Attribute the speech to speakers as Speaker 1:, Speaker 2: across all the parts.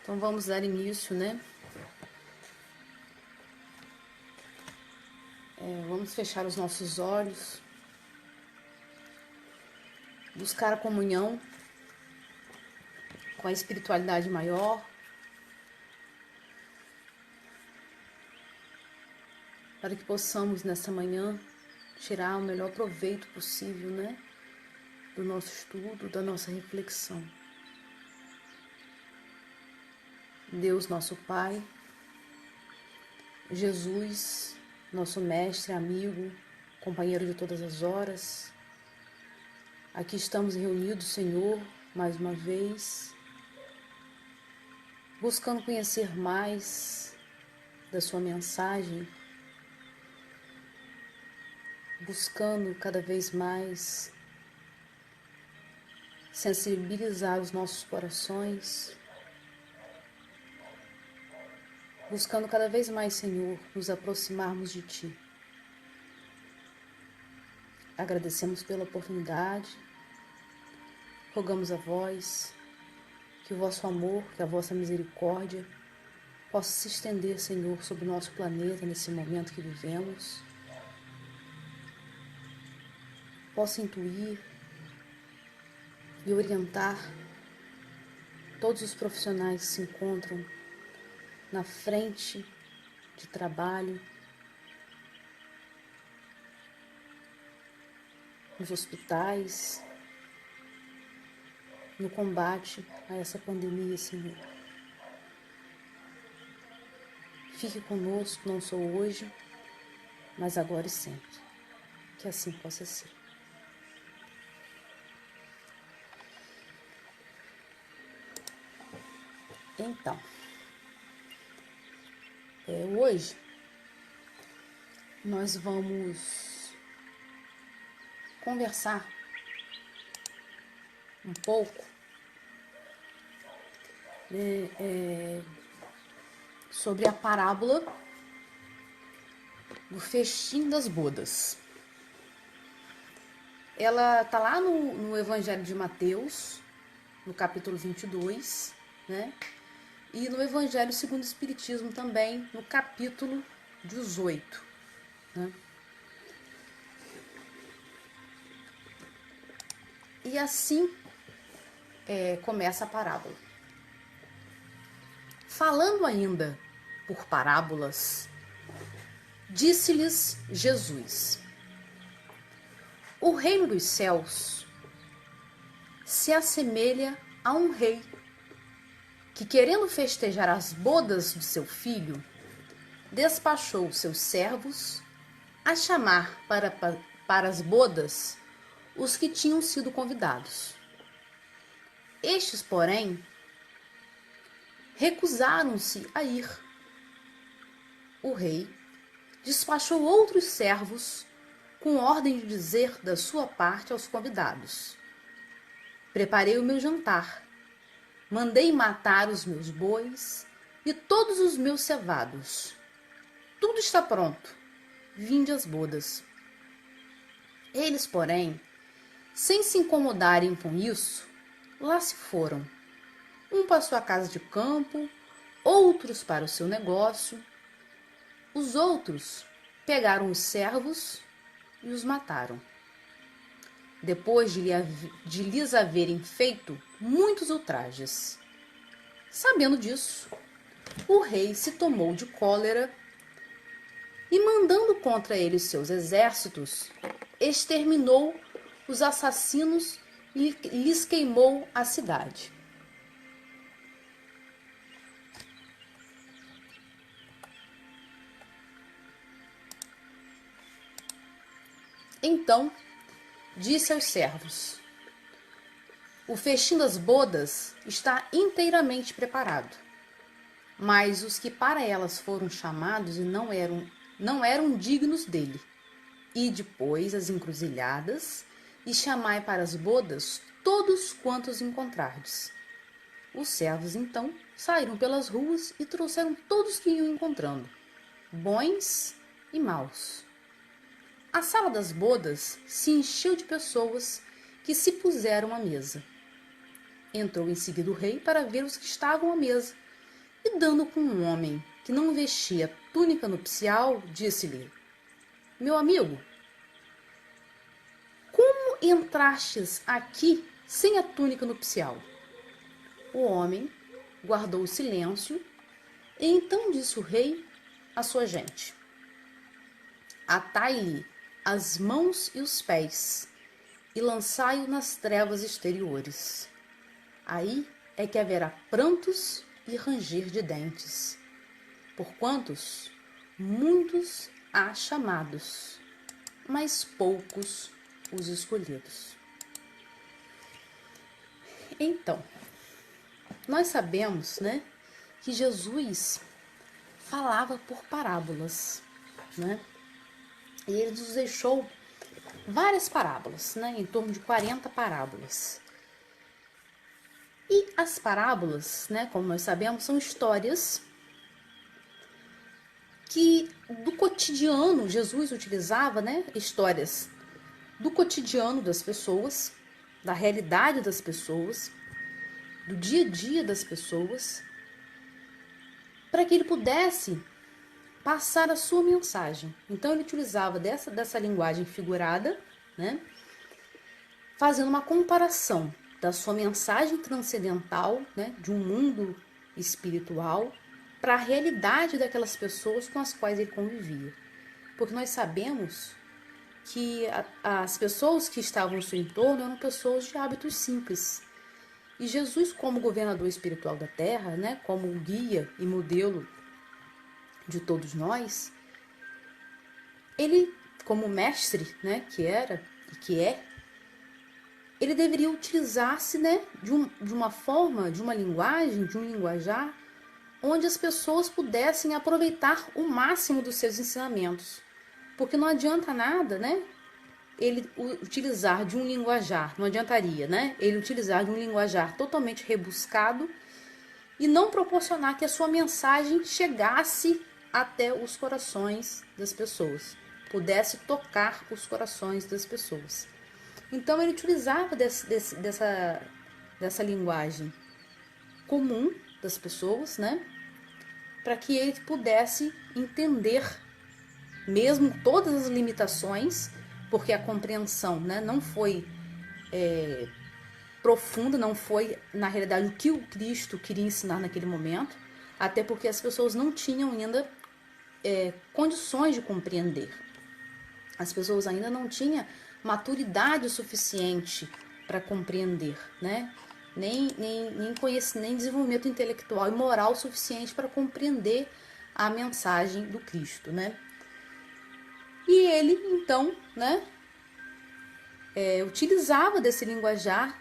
Speaker 1: Então vamos dar início, né? Vamos fechar os nossos olhos, buscar a comunhão com a espiritualidade maior, para que possamos nessa manhã tirar o melhor proveito possível, né? Do nosso estudo, da nossa reflexão. Deus, nosso Pai, Jesus, nosso mestre, amigo, companheiro de todas as horas, aqui estamos reunidos, Senhor, mais uma vez, buscando conhecer mais da sua mensagem, buscando cada vez mais sensibilizar os nossos corações, buscando cada vez mais, Senhor, nos aproximarmos de Ti. Agradecemos pela oportunidade, rogamos a vós que o vosso amor, que a vossa misericórdia possa se estender, Senhor, sobre o nosso planeta nesse momento que vivemos, possa intuir e orientar todos os profissionais que se encontram na frente de trabalho, nos hospitais, no combate a essa pandemia, Senhor. Fique conosco, não só hoje, mas agora e sempre. Que assim possa ser. Então, hoje nós vamos conversar um pouco sobre a parábola do festim das bodas. Ela está lá no Evangelho de Mateus, no capítulo 22, né? E no Evangelho segundo o Espiritismo também, no capítulo 18. Né? E assim começa a parábola. Falando ainda por parábolas, disse-lhes Jesus: o reino dos céus se assemelha a um rei que, querendo festejar as bodas de seu filho, despachou seus servos a chamar para as bodas os que tinham sido convidados. Estes, porém, recusaram-se a ir. O rei despachou outros servos com ordem de dizer da sua parte aos convidados: preparei o meu jantar, mandei matar os meus bois e todos os meus cevados. Tudo está pronto, vinde às bodas. Eles, porém, sem se incomodarem com isso, lá se foram. Um para sua casa de campo, outros para o seu negócio. Os outros pegaram os servos e os mataram. Depois de lhes haverem feito muitos ultrajes. Sabendo disso, o rei se tomou de cólera e, mandando contra eles seus exércitos, exterminou os assassinos e lhes queimou a cidade. Então disse aos servos: o festim das bodas está inteiramente preparado, mas os que para elas foram chamados e não eram dignos dele. E depois as encruzilhadas, e chamai para as bodas todos quantos encontrardes. Os servos, então, saíram pelas ruas e trouxeram todos que iam encontrando, bons e maus. A sala das bodas se encheu de pessoas que se puseram à mesa. Entrou em seguida o rei para ver os que estavam à mesa E dando com um homem que não vestia túnica nupcial, disse-lhe: Meu amigo, como entrastes aqui sem a túnica nupcial? O homem guardou o silêncio e então disse o rei à sua gente: Atai-lhe as mãos e os pés e lançai-o nas trevas exteriores. Aí é que haverá prantos e ranger de dentes, porquantos muitos há chamados, mas poucos os escolhidos. Então, nós sabemos, né, que Jesus falava por parábolas, né? E ele nos deixou várias parábolas, né, em torno de 40 parábolas. E as parábolas, né, como nós sabemos, são histórias que do cotidiano, Jesus utilizava, né, histórias do cotidiano das pessoas, da realidade das pessoas, do dia a dia das pessoas, para que ele pudesse passar a sua mensagem. Então ele utilizava dessa linguagem figurada, né, fazendo uma comparação da sua mensagem transcendental, né, de um mundo espiritual, para a realidade daquelas pessoas com as quais ele convivia. Porque nós sabemos que as pessoas que estavam ao seu entorno eram pessoas de hábitos simples. E Jesus, como governador espiritual da terra, né, como guia e modelo de todos nós, ele, como mestre, né, que era e que é, ele deveria utilizar-se, né, de uma forma, de uma linguagem, de um linguajar, onde as pessoas pudessem aproveitar o máximo dos seus ensinamentos. Porque não adianta nada, né, ele utilizar de um linguajar, não adiantaria, né, ele utilizar de um linguajar totalmente rebuscado e não proporcionar que a sua mensagem chegasse até os corações das pessoas, pudesse tocar os corações das pessoas. Então ele utilizava dessa linguagem comum das pessoas, né, para que ele pudesse entender, mesmo todas as limitações, porque a compreensão, né, não foi profunda, não foi, na realidade, o que o Cristo queria ensinar naquele momento, até porque as pessoas não tinham ainda condições de compreender. As pessoas ainda não tinham maturidade suficiente para compreender, né? Nem conhecimento, nem desenvolvimento intelectual e moral suficiente para compreender a mensagem do Cristo, né? E ele, então, né, utilizava desse linguajar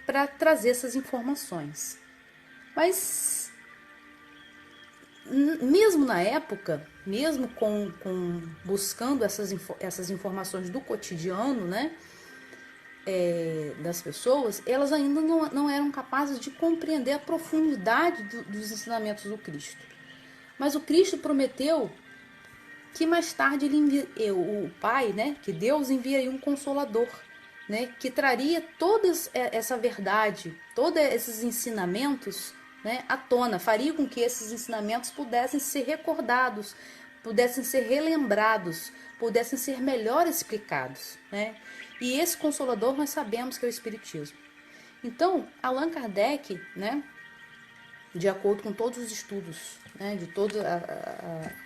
Speaker 1: para trazer essas informações. Mas, mesmo na época, mesmo buscando essas informações do cotidiano, né, das pessoas, elas ainda não eram capazes de compreender a profundidade dos ensinamentos do Cristo. Mas o Cristo prometeu que mais tarde o Pai, né, que Deus enviaria um Consolador, né, que traria toda essa verdade, todos esses ensinamentos, né, à tona, faria com que esses ensinamentos pudessem ser recordados, pudessem ser relembrados, pudessem ser melhor explicados, né? E esse Consolador nós sabemos que é o Espiritismo. Então, Allan Kardec, né, de acordo com todos os estudos, né, de toda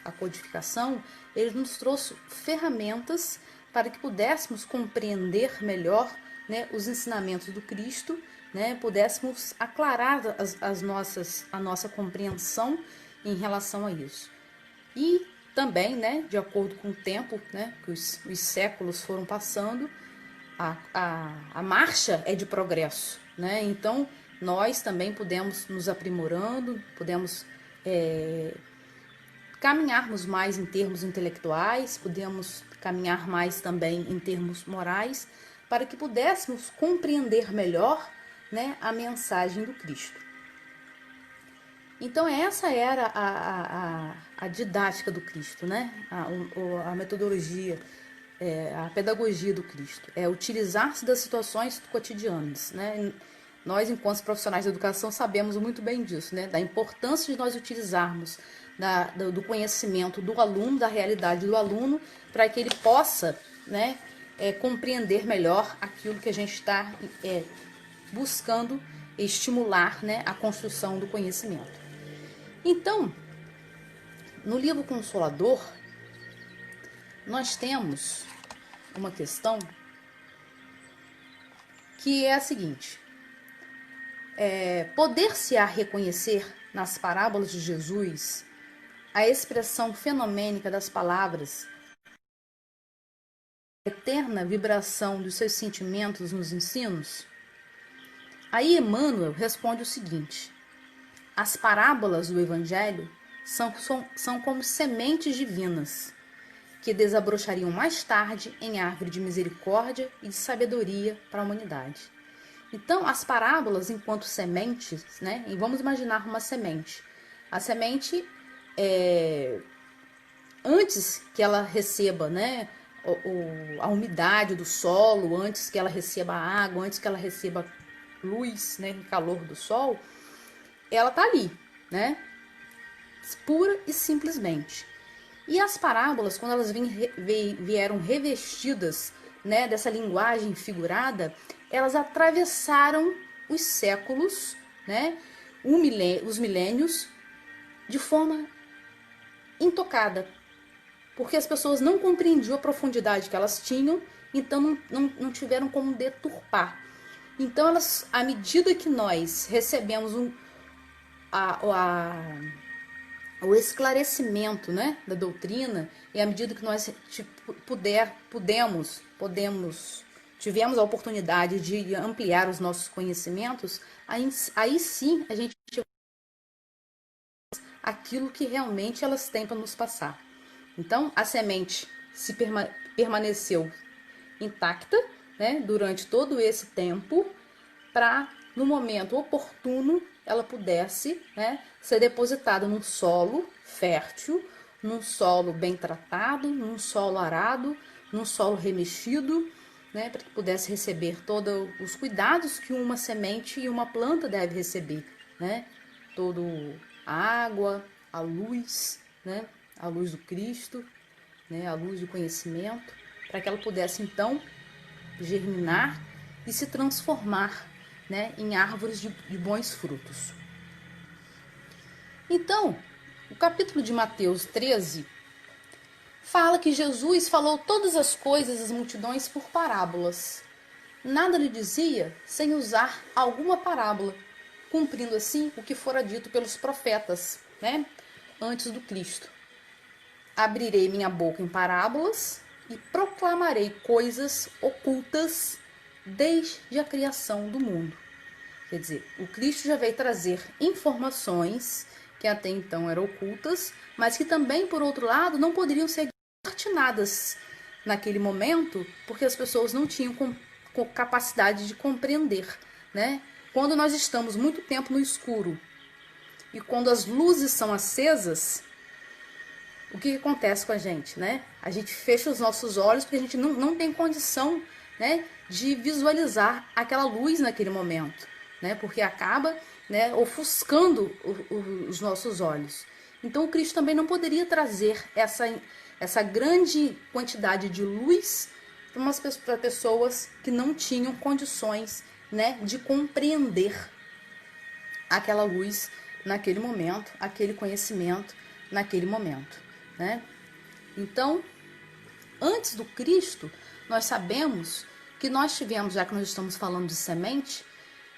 Speaker 1: a codificação, ele nos trouxe ferramentas para que pudéssemos compreender melhor, né, os ensinamentos do Cristo, né, pudéssemos aclarar a nossa compreensão em relação a isso. E também, né, de acordo com o tempo, né, que os séculos foram passando, a marcha é de progresso, né? Então, nós também podemos nos aprimorando, podemos caminharmos mais em termos intelectuais, podemos caminhar mais também em termos morais, para que pudéssemos compreender melhor, né, a mensagem do Cristo. Então, essa era a didática do Cristo, né? A metodologia, a pedagogia do Cristo. É utilizar-se das situações cotidianas, né? Nós, enquanto profissionais da educação, sabemos muito bem disso, né? Da importância de nós utilizarmos do conhecimento do aluno, da realidade do aluno, para que ele possa, né, compreender melhor aquilo que a gente está buscando estimular, né, a construção do conhecimento. Então, no livro Consolador, nós temos uma questão que é a seguinte: poder-se-á reconhecer nas parábolas de Jesus a expressão fenomênica das palavras, a eterna vibração dos seus sentimentos nos ensinos? Aí Emmanuel responde o seguinte: as parábolas do Evangelho são como sementes divinas, que desabrochariam mais tarde em árvore de misericórdia e de sabedoria para a humanidade. Então, as parábolas, enquanto sementes, né? E vamos imaginar uma semente. A semente, antes que ela receba, né, a umidade do solo, antes que ela receba água, antes que ela receba luz, né, calor do sol, ela tá ali, né, pura e simplesmente. E as parábolas, quando elas vieram revestidas, né, dessa linguagem figurada, elas atravessaram os séculos, né, os milênios, de forma intocada, porque as pessoas não compreendiam a profundidade que elas tinham, então não tiveram como deturpar. Então, elas, à medida que nós recebemos o esclarecimento, né, da doutrina, e à medida que nós tivemos a oportunidade de ampliar os nossos conhecimentos, aí sim a gente aquilo que realmente elas têm para nos passar. Então, a semente permaneceu intacta, né, durante todo esse tempo, para, no momento oportuno, ela pudesse, né, ser depositada num solo fértil, num solo bem tratado, num solo arado, num solo remexido, né, para que pudesse receber todos os cuidados que uma semente e uma planta deve receber, né, todo a água, a luz, né, a luz do Cristo, né, a luz do conhecimento, para que ela pudesse então germinar e se transformar, né, em árvores de bons frutos. Então, o capítulo de Mateus 13 fala que Jesus falou todas as coisas às multidões por parábolas. Nada lhe dizia sem usar alguma parábola, cumprindo assim o que fora dito pelos profetas, né, antes do Cristo. Abrirei minha boca em parábolas e proclamarei coisas ocultas desde a criação do mundo. Quer dizer, o Cristo já veio trazer informações que até então eram ocultas, mas que também, por outro lado, não poderiam ser descortinadas naquele momento, porque as pessoas não tinham capacidade de compreender, né? Quando nós estamos muito tempo no escuro e quando as luzes são acesas, o que acontece com a gente, né? A gente fecha os nossos olhos porque a gente não tem condição, né, de visualizar aquela luz naquele momento, né? Porque acaba, né, ofuscando os nossos olhos. Então, o Cristo também não poderia trazer essa grande quantidade de luz para pessoas que não tinham condições, né, de compreender aquela luz naquele momento, aquele conhecimento naquele momento, né? Então, antes do Cristo, nós sabemos que nós tivemos, já que nós estamos falando de semente,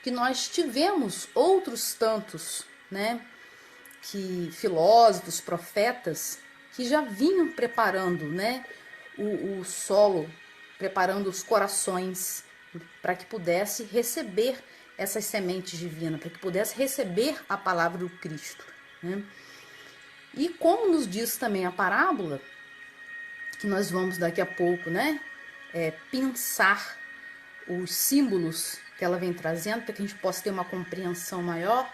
Speaker 1: que nós tivemos outros tantos, né, que filósofos, profetas, que já vinham preparando, né, o solo, preparando os corações para que pudesse receber essas sementes divinas, para que pudesse receber a palavra do Cristo, né? E como nos diz também a parábola, que nós vamos daqui a pouco, né, pensar os símbolos que ela vem trazendo, para que a gente possa ter uma compreensão maior,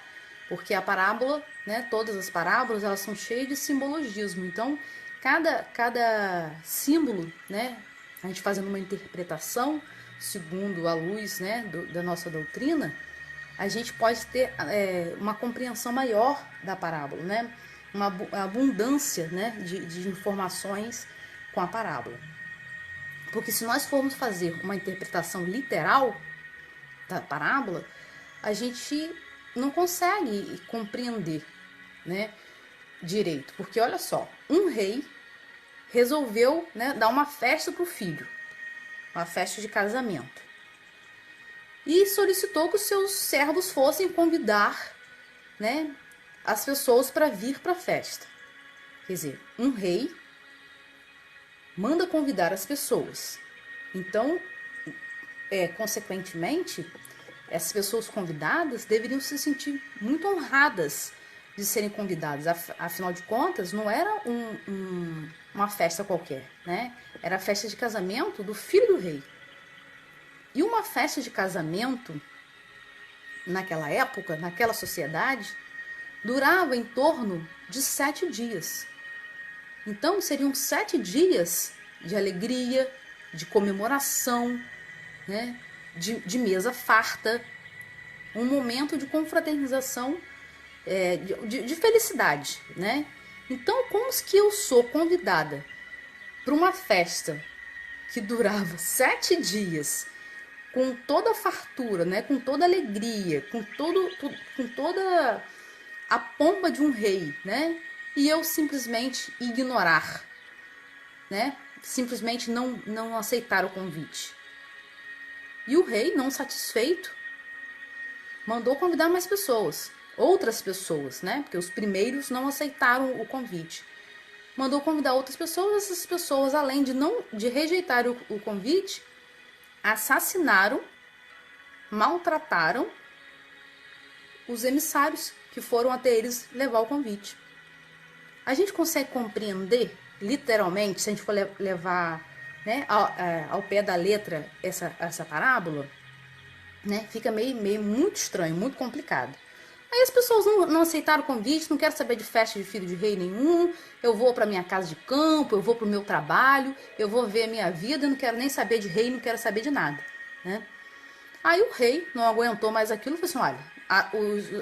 Speaker 1: porque a parábola, né, todas as parábolas, elas são cheias de simbologismo. Então, cada símbolo, né, a gente fazendo uma interpretação segundo a luz, né, da nossa doutrina, a gente pode ter uma compreensão maior da parábola, né? Uma abundância, né, de informações com a parábola. Porque se nós formos fazer uma interpretação literal da parábola, a gente não consegue compreender, né, direito. Porque olha só, um rei resolveu, né, dar uma festa para o filho, uma festa de casamento, e solicitou que os seus servos fossem convidar, né, as pessoas para vir para a festa. Quer dizer, um rei manda convidar as pessoas. Então, consequentemente, essas pessoas convidadas deveriam se sentir muito honradas de serem convidadas. Afinal de contas, não era uma festa qualquer, né? Era a festa de casamento do filho do rei. E uma festa de casamento, naquela época, naquela sociedade, durava em torno de 7 dias. Então, seriam 7 dias de alegria, de comemoração, né? De mesa farta, um momento de confraternização, de felicidade, né? Então, como que eu sou convidada para uma festa que durava 7 dias, com toda a fartura, né? Com toda a alegria, com toda a pompa de um rei, né? E eu simplesmente ignorar, né? Simplesmente não aceitar o convite. E o rei, não satisfeito, mandou convidar mais pessoas, outras pessoas, né? Porque os primeiros não aceitaram o convite. Mandou convidar outras pessoas, essas pessoas, além de rejeitar o convite, assassinaram, maltrataram os emissários que foram até eles levar o convite. A gente consegue compreender, literalmente, se a gente for levar, né, ao pé da letra essa parábola, né, fica meio muito estranho, muito complicado. Aí as pessoas não aceitaram o convite, não quero saber de festa de filho de rei nenhum, eu vou para minha casa de campo, eu vou para o meu trabalho, eu vou ver a minha vida, eu não quero nem saber de rei, não quero saber de nada, né? Aí o rei não aguentou mais aquilo e falou assim, olha,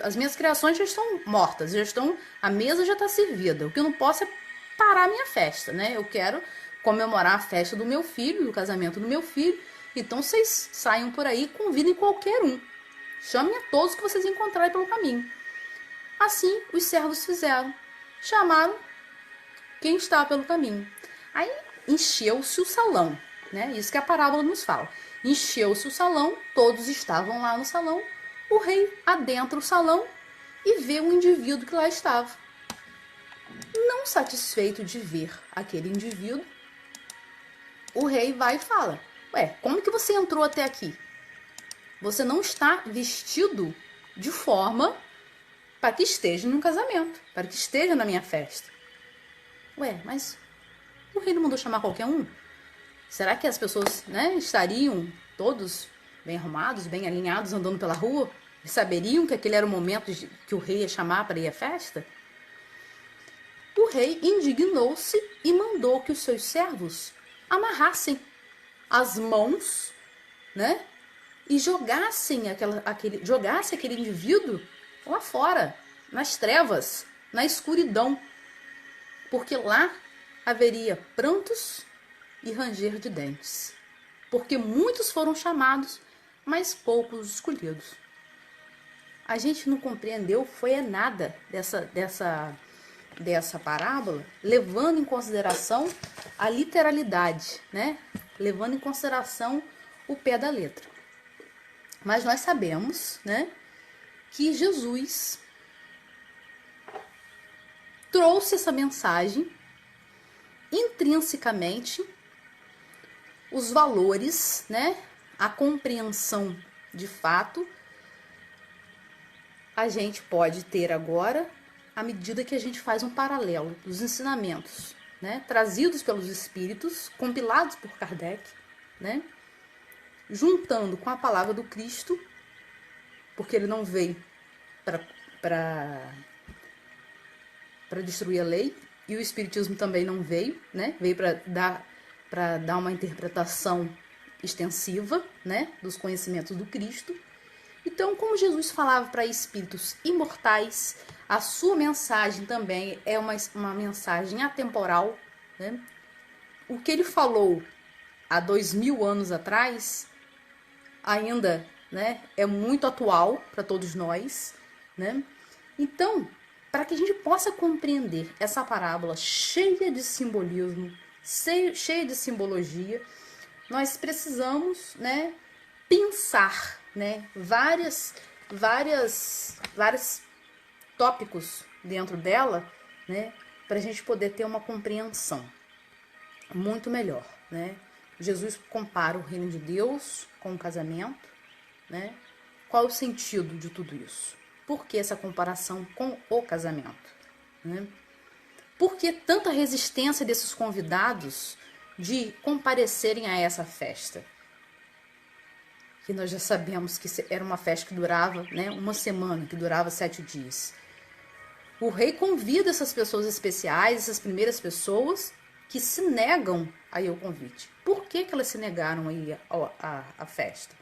Speaker 1: as minhas criações já estão mortas, a mesa já está servida, o que eu não posso é parar a minha festa, né? Eu quero comemorar a festa do meu filho, do casamento do meu filho, então vocês saiam por aí e convidem qualquer um. Chamem a todos que vocês encontrarem pelo caminho. Assim, os servos fizeram. Chamaram quem estava pelo caminho. Aí encheu-se o salão, né? Isso que a parábola nos fala. Encheu-se o salão, todos estavam lá no salão. O rei adentra o salão e vê o indivíduo que lá estava. Não satisfeito de ver aquele indivíduo, o rei vai e fala, ué, como que você entrou até aqui? Você não está vestido de forma para que esteja no casamento, para que esteja na minha festa. Ué, mas o rei não mandou chamar qualquer um? Será que as pessoas, né, estariam todos bem arrumados, bem alinhados, andando pela rua? E saberiam que aquele era o momento que o rei ia chamar para ir à festa? O rei indignou-se e mandou que os seus servos amarrassem as mãos, né? E jogasse aquele indivíduo lá fora, nas trevas, na escuridão, porque lá haveria prantos e ranger de dentes, porque muitos foram chamados, mas poucos escolhidos. A gente não compreendeu, foi nada dessa parábola, levando em consideração a literalidade, né? Levando em consideração o pé da letra. Mas nós sabemos, né, que Jesus trouxe essa mensagem intrinsecamente, os valores, né, a compreensão de fato, a gente pode ter agora à medida que a gente faz um paralelo dos ensinamentos, né, trazidos pelos espíritos, compilados por Kardec, né, juntando com a palavra do Cristo, porque ele não veio para destruir a lei, e o Espiritismo também não veio, né? Veio para dar uma interpretação extensiva, né, dos conhecimentos do Cristo. Então, como Jesus falava para espíritos imortais, a sua mensagem também é uma mensagem atemporal, né? O que ele falou há 2000 anos atrás ainda, né, é muito atual para todos nós, né? Então, para que a gente possa compreender essa parábola cheia de simbolismo, cheia de simbologia, nós precisamos, né, pensar, né, vários tópicos dentro dela, né, para a gente poder ter uma compreensão muito melhor, né? Jesus compara o reino de Deus com o casamento, né? Qual o sentido de tudo isso? Por que essa comparação com o casamento, né? Por que tanta resistência desses convidados de comparecerem a essa festa? Que nós já sabemos que era uma festa que durava, né, uma semana, que durava 7 dias. O rei convida essas pessoas especiais, essas primeiras pessoas que se negam a ir ao convite. Por que elas se negaram a ir à festa?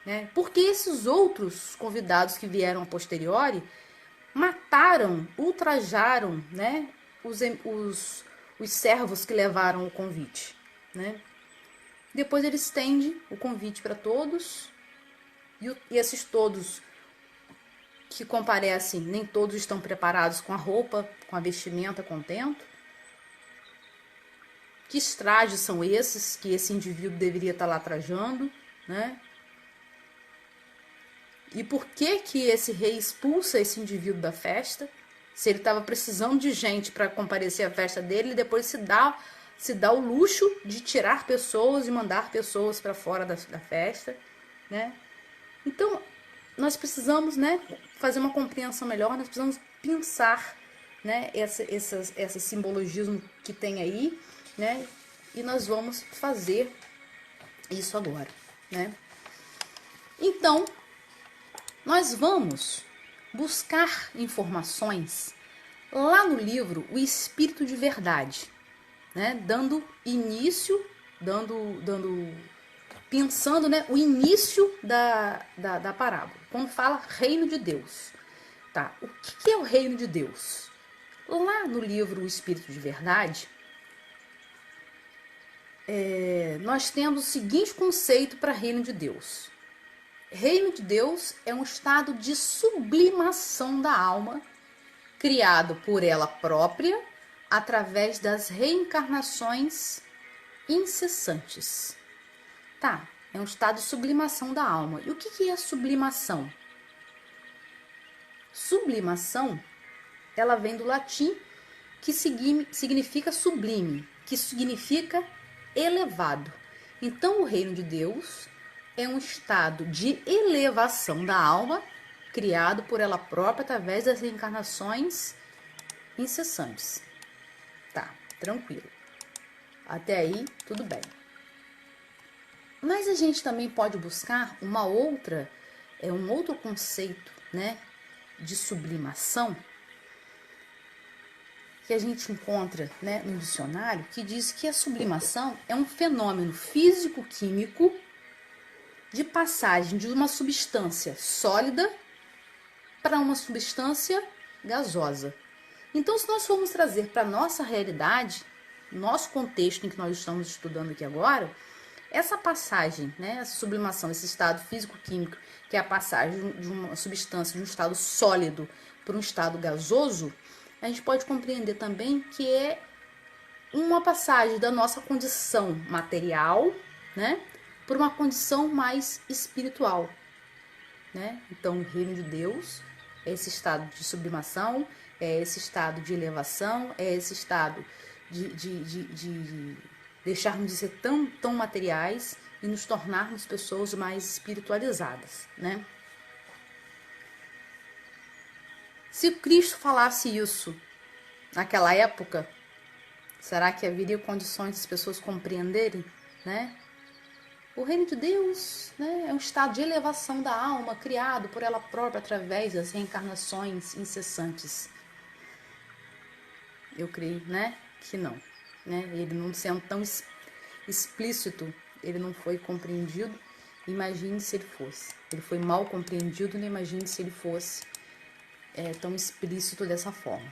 Speaker 1: Né? Porque esses outros convidados que vieram a posteriori mataram, ultrajaram, né, os servos que levaram o convite, né? Depois ele estende o convite para todos, e esses todos que comparecem, nem todos estão preparados com a roupa, com a vestimenta, contento. Que trajes são esses que esse indivíduo deveria estar lá trajando, né? E por que esse rei expulsa esse indivíduo da festa? Se ele estava precisando de gente para comparecer à festa dele, e depois se dá o luxo de tirar pessoas e mandar pessoas para fora da festa, né? Então, nós precisamos, né, fazer uma compreensão melhor, nós precisamos pensar, né, esse simbologismo que tem aí, né, e nós vamos fazer isso agora, né? Então, nós vamos buscar informações lá no livro O Espírito de Verdade, né, dando início, pensando, né, o início da parábola, quando fala reino de Deus. Tá, o que é o reino de Deus? Lá no livro O Espírito de Verdade, nós temos o seguinte conceito para reino de Deus. Reino de Deus é um estado de sublimação da alma, criado por ela própria, através das reencarnações incessantes. Tá, é um estado de sublimação da alma. E o que é sublimação? Sublimação, ela vem do latim, que significa sublime, que significa elevado. Então, o reino de Deus é um estado de elevação da alma, criado por ela própria através das reencarnações incessantes. Tá, tranquilo. Até aí, tudo bem. Mas a gente também pode buscar um outro conceito, né, de sublimação, que a gente encontra, né, no dicionário, que diz que a sublimação é um fenômeno físico-químico de passagem de uma substância sólida para uma substância gasosa. Então, se nós formos trazer para a nossa realidade, nosso contexto em que nós estamos estudando aqui agora, essa passagem, né, essa sublimação, esse estado físico-químico, que é a passagem de uma substância de um estado sólido para um estado gasoso, a gente pode compreender também que é uma passagem da nossa condição material, né, por uma condição mais espiritual, né? Então, o reino de Deus é esse estado de sublimação, é esse estado de elevação, é esse estado de deixarmos de ser tão materiais e nos tornarmos pessoas mais espiritualizadas, né? Se Cristo falasse isso naquela época, será que haveria condições das pessoas compreenderem, né? O reino de Deus, né, é um estado de elevação da alma criado por ela própria através das reencarnações incessantes. Eu creio, né, que não. Né? Ele não sendo tão explícito, ele não foi compreendido. Imagine se ele fosse. Ele foi mal compreendido, não imagine se ele fosse tão explícito dessa forma.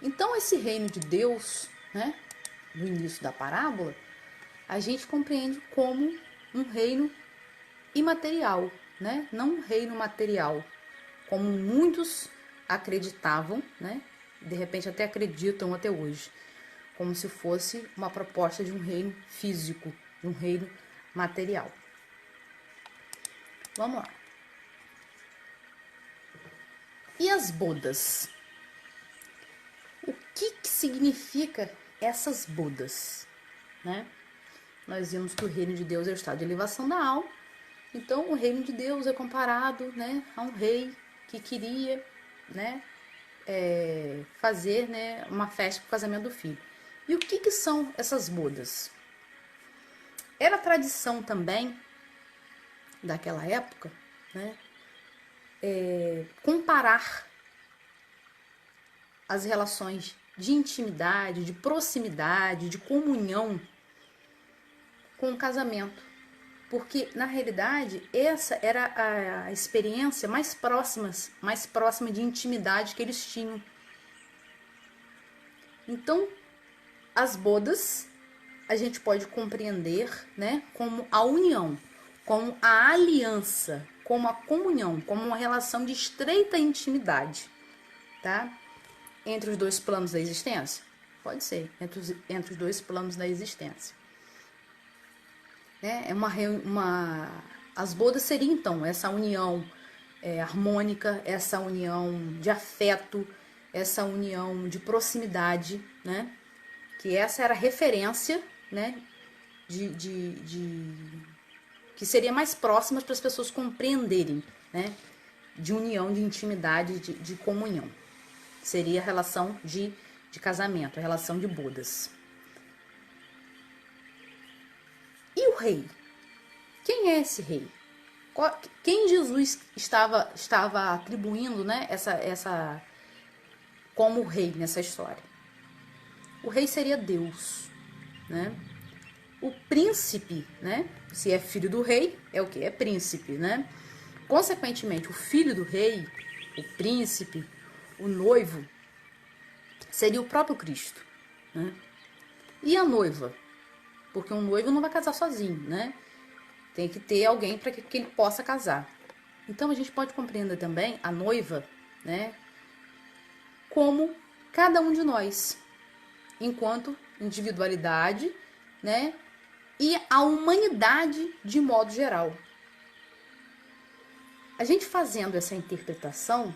Speaker 1: Então, esse reino de Deus, né, no início da parábola, a gente compreende como um reino imaterial, né? Não um reino material, como muitos acreditavam, né? De repente até acreditam até hoje, como se fosse uma proposta de um reino físico, de um reino material. Vamos lá. E as bodas? O que significa essas bodas, né? Nós vimos que o reino de Deus é o estado de elevação da alma. Então, o reino de Deus é comparado, né, a um rei que queria, né, fazer, né, uma festa para o casamento do filho. E o que são essas bodas? Era tradição também daquela época, né, comparar as relações de intimidade, de proximidade, de comunhão com o casamento. Porque, na realidade, essa era a experiência mais próxima de intimidade que eles tinham. Então, as bodas, a gente pode compreender, né, como a união, como a aliança, como a comunhão, como uma relação de estreita intimidade, tá? Entre os dois planos da existência? Pode ser, entre os dois planos da existência. As bodas seriam, então, essa união harmônica, essa união de afeto, essa união de proximidade, né? Que essa era a referência, né? Que seria mais próxima para as pessoas compreenderem, né? De união, de intimidade, de comunhão. Seria a relação de casamento, a relação de bodas. E o rei? Quem é esse rei? Quem Jesus estava atribuindo, né, essa como rei nessa história? O rei seria Deus, né? O príncipe, né? Se é filho do rei, é o que? É príncipe, né? Consequentemente, o filho do rei, o príncipe, o noivo, seria o próprio Cristo, né? E a noiva? Porque um noivo não vai casar sozinho, né? Tem que ter alguém para que ele possa casar. Então a gente pode compreender também a noiva, né, como cada um de nós, enquanto individualidade, né, e a humanidade de modo geral. A gente fazendo essa interpretação,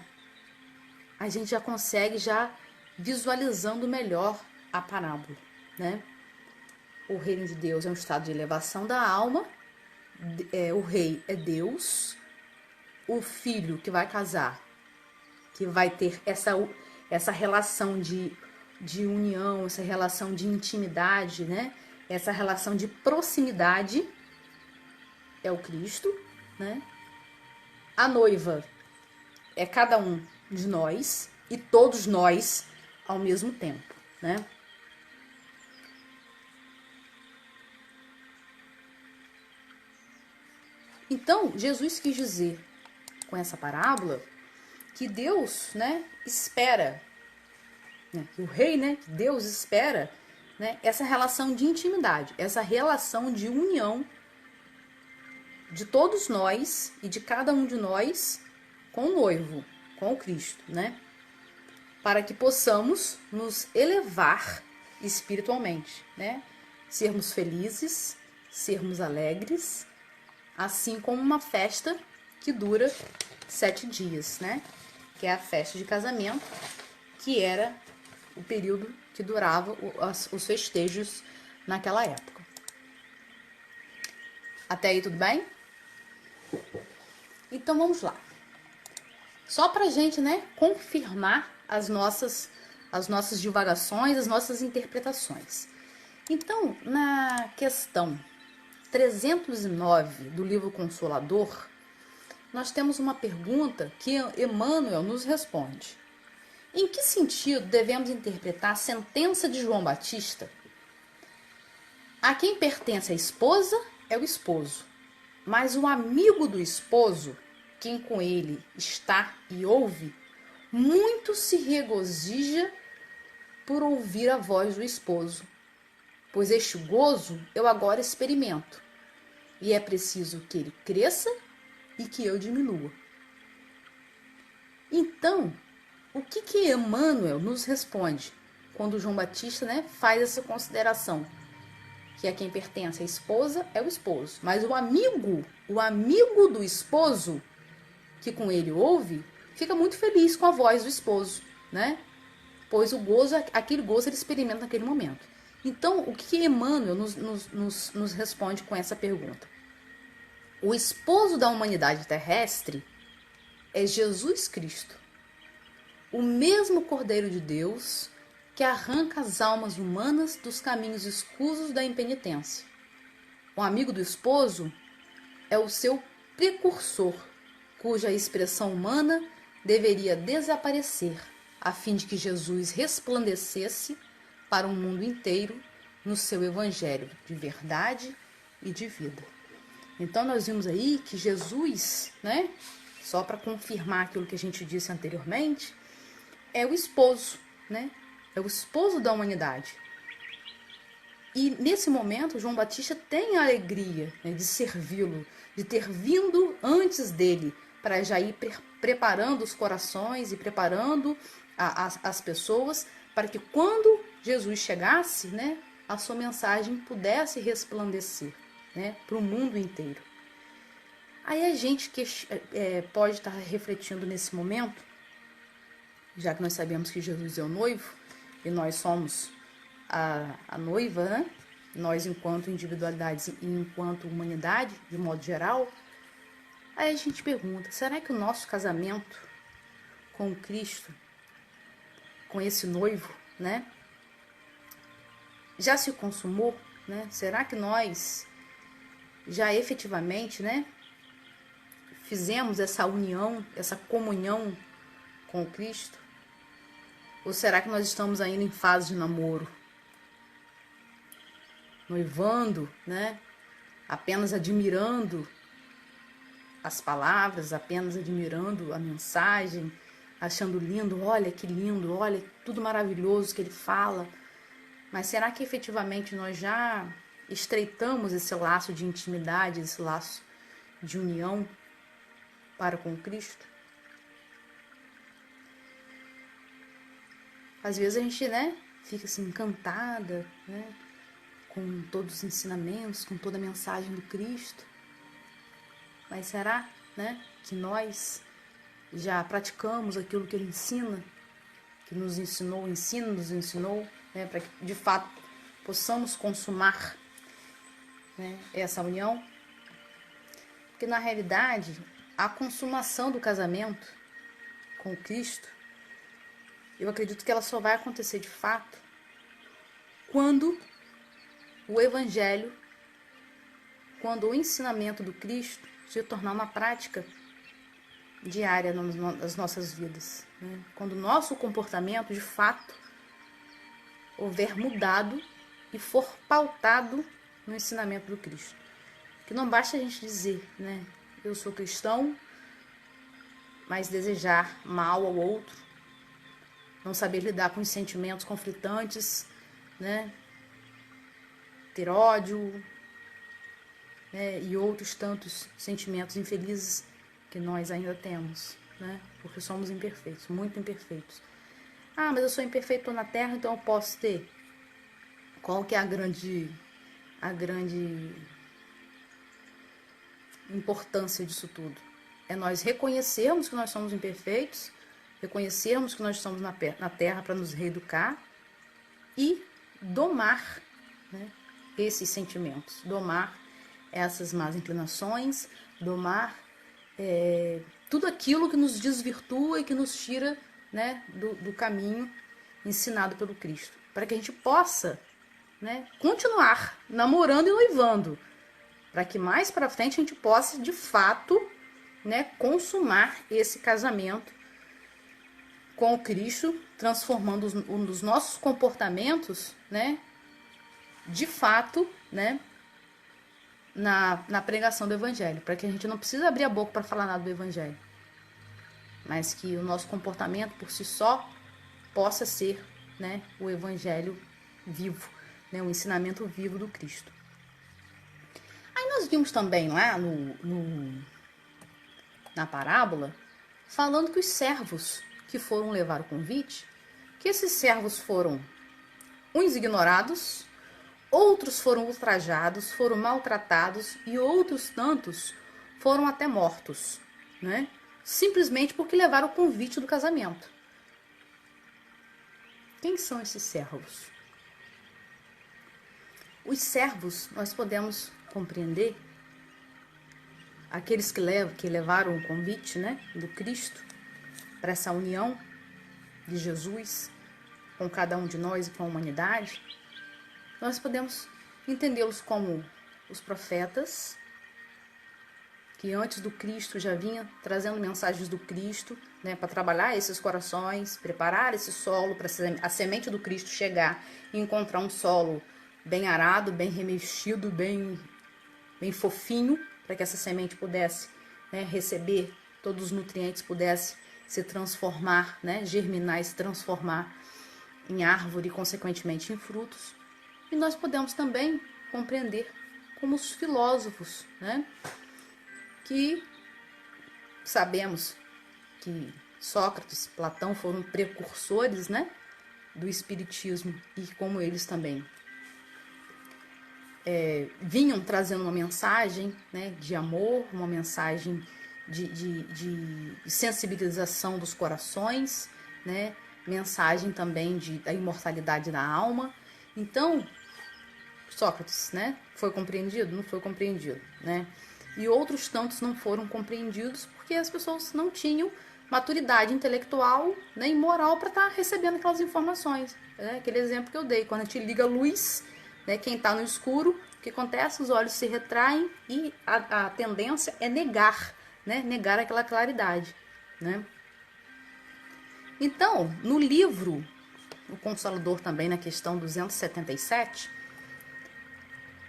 Speaker 1: a gente já consegue visualizando melhor a parábola, né? O reino de Deus é um estado de elevação da alma. O rei é Deus, o filho que vai casar, que vai ter essa relação de união, essa relação de intimidade, né? Essa relação de proximidade, é o Cristo, né? A noiva é cada um de nós e todos nós ao mesmo tempo, né? Então, Jesus quis dizer com essa parábola que Deus, né, espera, né, que o rei, né, que Deus espera, né, essa relação de intimidade, essa relação de união de todos nós e de cada um de nós com o noivo, com o Cristo, né, para que possamos nos elevar espiritualmente, né, sermos felizes, sermos alegres, assim como uma festa que dura 7 dias, né? Que é a festa de casamento, que era o período que durava os festejos naquela época. Até aí tudo bem? Então vamos lá. Só pra gente, né, confirmar as nossas divagações, as nossas interpretações. Então, na questão 309 do livro Consolador, nós temos uma pergunta que Emmanuel nos responde. Em que sentido devemos interpretar a sentença de João Batista A quem pertence a esposa é o esposo, mas o amigo do esposo, quem com ele está e ouve, muito se regozija por ouvir a voz do esposo, pois este gozo eu agora experimento, e é preciso que ele cresça e que eu diminua. Então, o que Emmanuel nos responde quando João Batista, faz essa consideração? Que a quem pertence a esposa é o esposo, mas o amigo do esposo, que com ele ouve, fica muito feliz com a voz do esposo, Pois o gozo, aquele gozo ele experimenta naquele momento. Então, o que Emmanuel nos responde com essa pergunta? O esposo da humanidade terrestre é Jesus Cristo, o mesmo Cordeiro de Deus que arranca as almas humanas dos caminhos escusos da impenitência. O amigo do esposo é o seu precursor, cuja expressão humana deveria desaparecer, a fim de que Jesus resplandecesse para o mundo inteiro no seu evangelho de verdade e de vida. Então nós vimos aí que Jesus, só para confirmar aquilo que a gente disse anteriormente, é o esposo, É o esposo da humanidade. E nesse momento, João Batista tem a alegria de servi-lo, de ter vindo antes dele, para já ir preparando os corações e preparando as pessoas, para que quando Jesus chegasse, a sua mensagem pudesse resplandecer, para o mundo inteiro. Aí a gente pode estar refletindo nesse momento, já que nós sabemos que Jesus é o noivo e nós somos a noiva, nós enquanto individualidades e enquanto humanidade, de modo geral. Aí a gente pergunta, será que o nosso casamento com Cristo, com esse noivo, já se consumou, Será que nós já efetivamente, fizemos essa união, essa comunhão com Cristo? Ou será que nós estamos ainda em fase de namoro? Noivando, apenas admirando as palavras, apenas admirando a mensagem, achando lindo, olha que lindo, olha tudo maravilhoso que ele fala. Mas será que efetivamente nós já estreitamos esse laço de intimidade, esse laço de união para com Cristo? Às vezes a gente, fica assim encantada, com todos os ensinamentos, com toda a mensagem do Cristo. Mas será, que nós já praticamos aquilo que ele ensina, que nos ensinou, nos ensinou, para que de fato possamos consumar, essa união? Porque na realidade a consumação do casamento com Cristo, eu acredito que ela só vai acontecer de fato quando o Evangelho, quando o ensinamento do Cristo se tornar uma prática diária nas nossas vidas. Quando o nosso comportamento, de fato, houver mudado e for pautado no ensinamento do Cristo. Que não basta a gente dizer, eu sou cristão, mas desejar mal ao outro, não saber lidar com os sentimentos conflitantes, ter ódio, e outros tantos sentimentos infelizes que nós ainda temos, porque somos imperfeitos, muito imperfeitos. Ah, mas eu sou imperfeito na Terra, então eu posso ter. Qual que é a grande importância disso tudo? É nós reconhecermos que nós somos imperfeitos, reconhecermos que nós estamos na Terra para nos reeducar e domar, esses sentimentos, domar essas más inclinações, domar tudo aquilo que nos desvirtua e que nos tira, do caminho ensinado pelo Cristo, para que a gente possa, continuar namorando e noivando, para que mais para frente a gente possa de fato, consumar esse casamento com o Cristo, transformando um dos nossos comportamentos, de fato, né, na pregação do evangelho, para que a gente não precise abrir a boca para falar nada do evangelho, mas que o nosso comportamento por si só possa ser, né, o evangelho vivo, né, o ensinamento vivo do Cristo. Aí nós vimos também lá na parábola, falando que os servos que foram levar o convite, que esses servos foram uns ignorados, outros foram ultrajados, foram maltratados e outros tantos foram até mortos, né? Simplesmente porque levaram o convite do casamento. Quem são esses servos? Os servos, nós podemos compreender aqueles que levaram o convite, né, do Cristo para essa união de Jesus com cada um de nós e com a humanidade. Nós podemos entendê-los como os profetas, que antes do Cristo já vinha trazendo mensagens do Cristo, né, para trabalhar esses corações, preparar esse solo para a semente do Cristo chegar e encontrar um solo bem arado, bem remexido, bem fofinho, para que essa semente pudesse, né, receber todos os nutrientes, pudesse se transformar, né, germinar e se transformar em árvore e, consequentemente, em frutos. E nós podemos também compreender como os filósofos, né, que sabemos que Sócrates, Platão foram precursores, né, do espiritismo, e como eles também vinham trazendo uma mensagem, né, de amor, uma mensagem de sensibilização dos corações, né, mensagem também da imortalidade da alma. Então, Sócrates, né, foi compreendido? Não foi compreendido, né? E outros tantos não foram compreendidos porque as pessoas não tinham maturidade intelectual, né, e moral para estar recebendo aquelas informações. Né? Aquele exemplo que eu dei, quando a gente liga a luz, né, quem está no escuro, o que acontece? Os olhos se retraem e a tendência é negar, né, negar aquela claridade. Né? Então, no livro O Consolador, também na questão 277,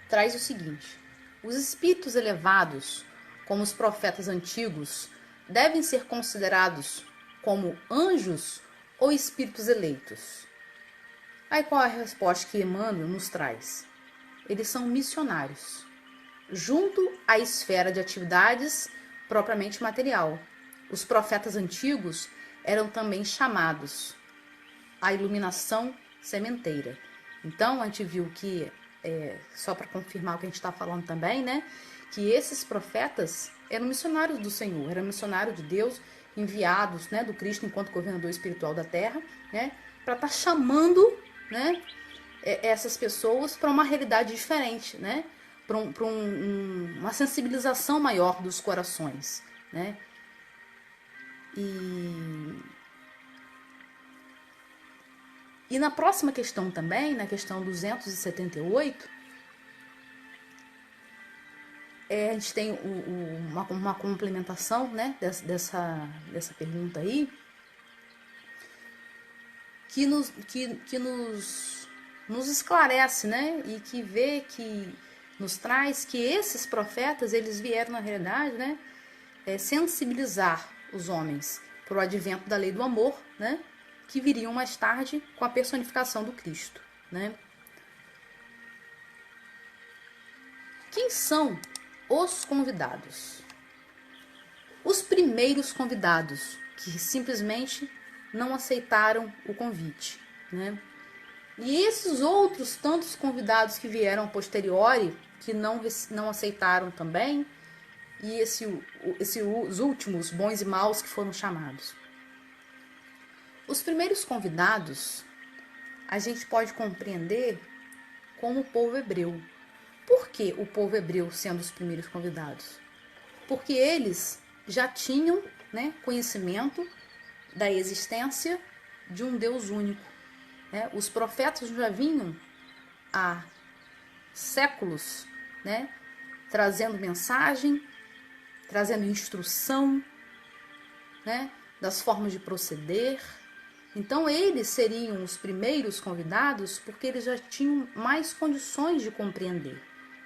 Speaker 1: traz o seguinte: os espíritos elevados, como os profetas antigos, devem ser considerados como anjos ou espíritos eleitos? Aí qual é a resposta que Emmanuel nos traz? Eles são missionários, junto à esfera de atividades propriamente material. Os profetas antigos eram também chamados a iluminação sementeira. Então a gente viu que, só para confirmar o que a gente está falando também, né, que esses profetas eram missionários do Senhor, eram missionários de Deus, enviados, né, do Cristo enquanto governador espiritual da Terra, né, para estar chamando, né, essas pessoas para uma realidade diferente, né, para uma sensibilização maior dos corações, né. E na próxima questão também, na questão 278, a gente tem uma complementação, né, dessa pergunta aí, que nos esclarece, né, e que nos traz que esses profetas, eles vieram, na realidade, né, sensibilizar os homens para o advento da lei do amor, né, que viriam mais tarde com a personificação do Cristo. Né? Quem são os convidados? Os primeiros convidados, que simplesmente não aceitaram o convite. Né? E esses outros tantos convidados que vieram a posteriori, que não aceitaram também, e os últimos, bons e maus, que foram chamados. Os primeiros convidados, a gente pode compreender como o povo hebreu. Por que o povo hebreu sendo os primeiros convidados? Porque eles já tinham, né, conhecimento da existência de um Deus único. Né? Os profetas já vinham há séculos, né, trazendo mensagem, trazendo instrução, né, das formas de proceder. Então eles seriam os primeiros convidados porque eles já tinham mais condições de compreender.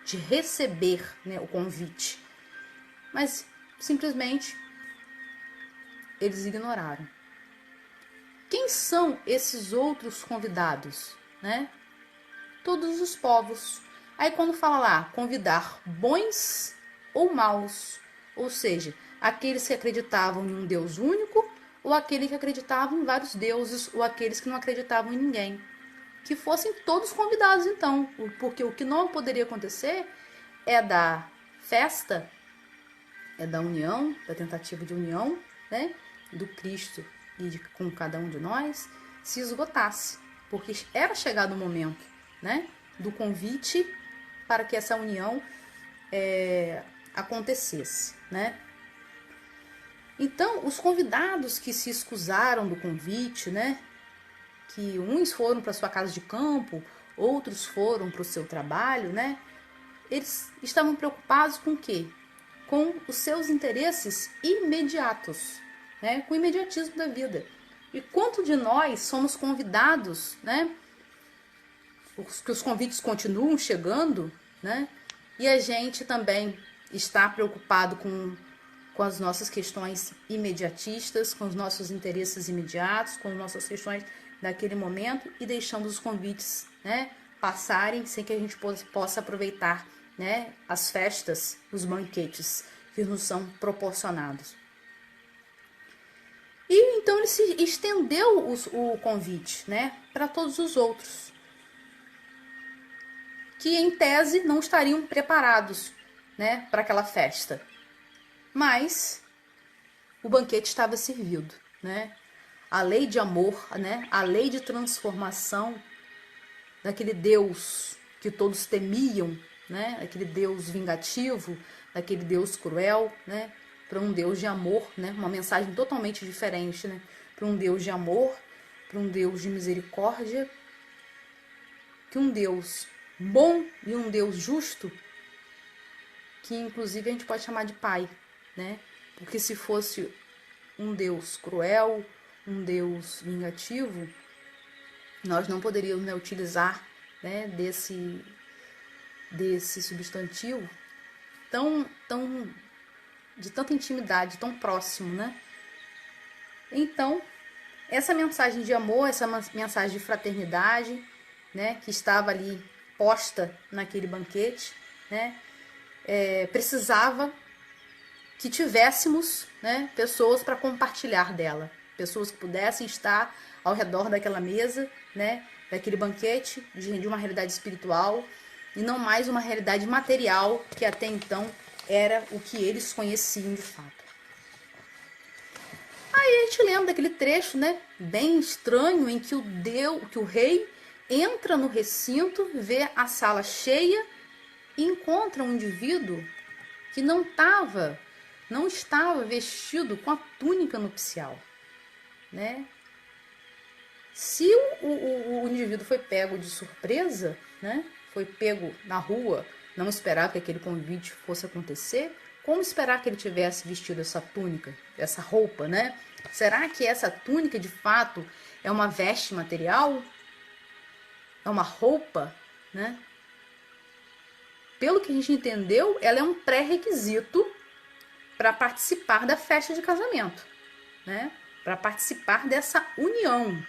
Speaker 1: de receber, né, o convite. Mas simplesmente eles ignoraram. Quem são esses outros convidados, né? Todos os povos. Aí quando fala lá, convidar bons ou maus, ou seja, aqueles que acreditavam em um Deus único, ou aqueles que acreditavam em vários deuses, ou aqueles que não acreditavam em ninguém. Que fossem todos convidados então, porque o que não poderia acontecer é da festa, é da união, da tentativa de união, né, do Cristo e com cada um de nós, se esgotasse, porque era chegado o momento, né, do convite para que essa união acontecesse, né. Então, os convidados que se escusaram do convite, né, que uns foram para sua casa de campo, outros foram para o seu trabalho, né, eles estavam preocupados com o quê? Com os seus interesses imediatos, né, com o imediatismo da vida. E quanto de nós somos convidados, né, que os convites continuam chegando, né, e a gente também está preocupado com as nossas questões imediatistas, com os nossos interesses imediatos, com as nossas questões daquele momento e deixando os convites, né, passarem sem que a gente possa aproveitar, né, as festas, os banquetes que nos são proporcionados. E então ele se estendeu o convite, né, para todos os outros, que em tese não estariam preparados, né, para aquela festa. Mas o banquete estava servido, né? A lei de amor, né? A lei de transformação daquele Deus que todos temiam, né? Aquele Deus vingativo, daquele Deus cruel, né? Para um Deus de amor, né? Uma mensagem totalmente diferente, né? Para um Deus de amor, para um Deus de misericórdia, que um Deus bom e um Deus justo, que inclusive a gente pode chamar de Pai, né? Porque se fosse um Deus cruel, um Deus vingativo, nós não poderíamos, né, utilizar, né, desse substantivo tão de tanta intimidade, tão próximo, né? Então, essa mensagem de amor, essa mensagem de fraternidade, né, que estava ali posta naquele banquete, né, precisava que tivéssemos, né, pessoas para compartilhar dela, pessoas que pudessem estar ao redor daquela mesa, né, daquele banquete de uma realidade espiritual e não mais uma realidade material que até então era o que eles conheciam de fato. Aí a gente lembra daquele trecho, né, bem estranho, em que o rei entra no recinto, vê a sala cheia e encontra um indivíduo que não estava vestido com a túnica nupcial, né? Se o indivíduo foi pego de surpresa, né? Foi pego na rua, não esperava que aquele convite fosse acontecer, como esperar que ele tivesse vestido essa túnica, essa roupa, né? Será que essa túnica de fato é uma veste material? É uma roupa, né? Pelo que a gente entendeu, ela é um pré-requisito para participar da festa de casamento, né? Para participar dessa união,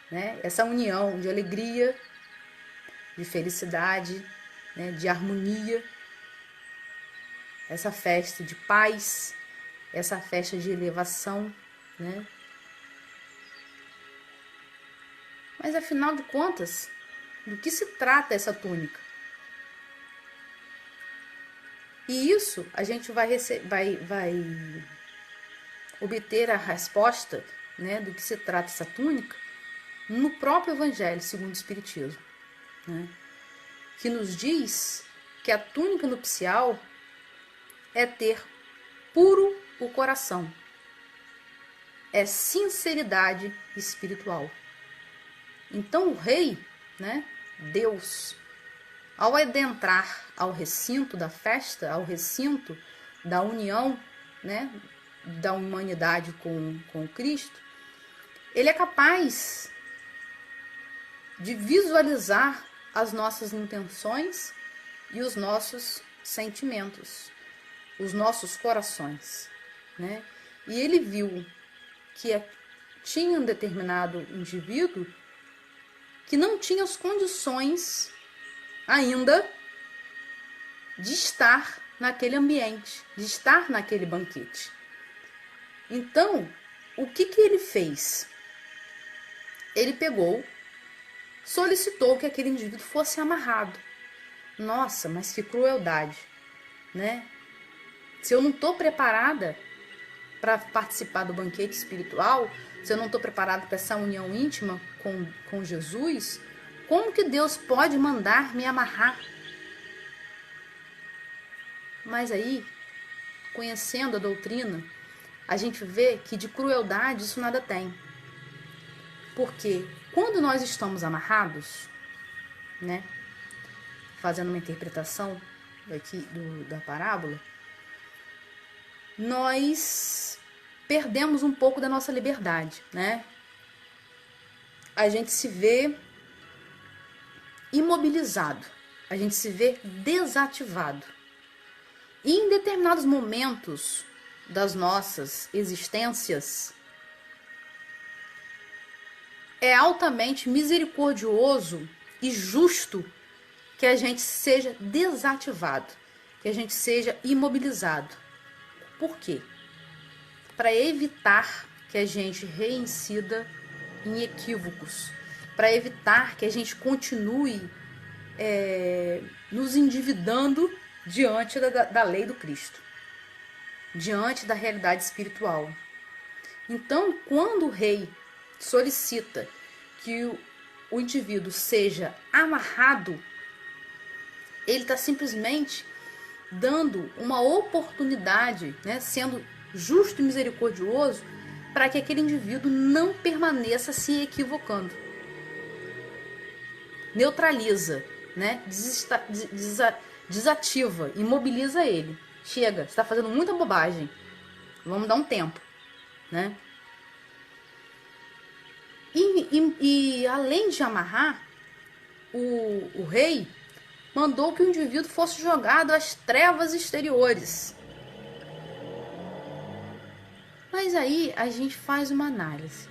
Speaker 1: né? Essa união de alegria, de felicidade, né? De harmonia, essa festa de paz, essa festa de elevação, né? Mas afinal de contas, do que se trata essa túnica? E isso a gente vai obter a resposta, né, do que se trata essa túnica no próprio Evangelho segundo o Espiritismo, né, que nos diz que a túnica nupcial é ter puro o coração, é sinceridade espiritual. Então o rei, né, Deus, ao adentrar ao recinto da festa, ao recinto da união, né, da humanidade com Cristo, ele é capaz de visualizar as nossas intenções e os nossos sentimentos, os nossos corações, né? E ele viu que tinha um determinado indivíduo que não tinha as condições ainda de estar naquele ambiente, de estar naquele banquete. Então, o que ele fez? Ele pegou, solicitou que aquele indivíduo fosse amarrado. Nossa, mas que crueldade, né? Se eu não estou preparada para participar do banquete espiritual, se eu não estou preparada para essa união íntima com Jesus, como que Deus pode mandar me amarrar? Mas aí, conhecendo a doutrina, a gente vê que de crueldade isso nada tem. Porque quando nós estamos amarrados, né, fazendo uma interpretação aqui da parábola, nós perdemos um pouco da nossa liberdade, né? A gente se vê imobilizado, a gente se vê desativado. E em determinados momentos das nossas existências, é altamente misericordioso e justo que a gente seja desativado, que a gente seja imobilizado. Por quê? Para evitar que a gente reincida em equívocos, para evitar que a gente continue nos endividando diante da lei do Cristo, diante da realidade espiritual. Então, quando o rei solicita que o indivíduo seja amarrado, ele está simplesmente dando uma oportunidade, né, sendo justo e misericordioso, para que aquele indivíduo não permaneça se equivocando. Neutraliza, né, desativa, imobiliza ele. Chega, você está fazendo muita bobagem. Vamos dar um tempo, né? E além de amarrar, o rei mandou que o indivíduo fosse jogado às trevas exteriores. Mas aí a gente faz uma análise.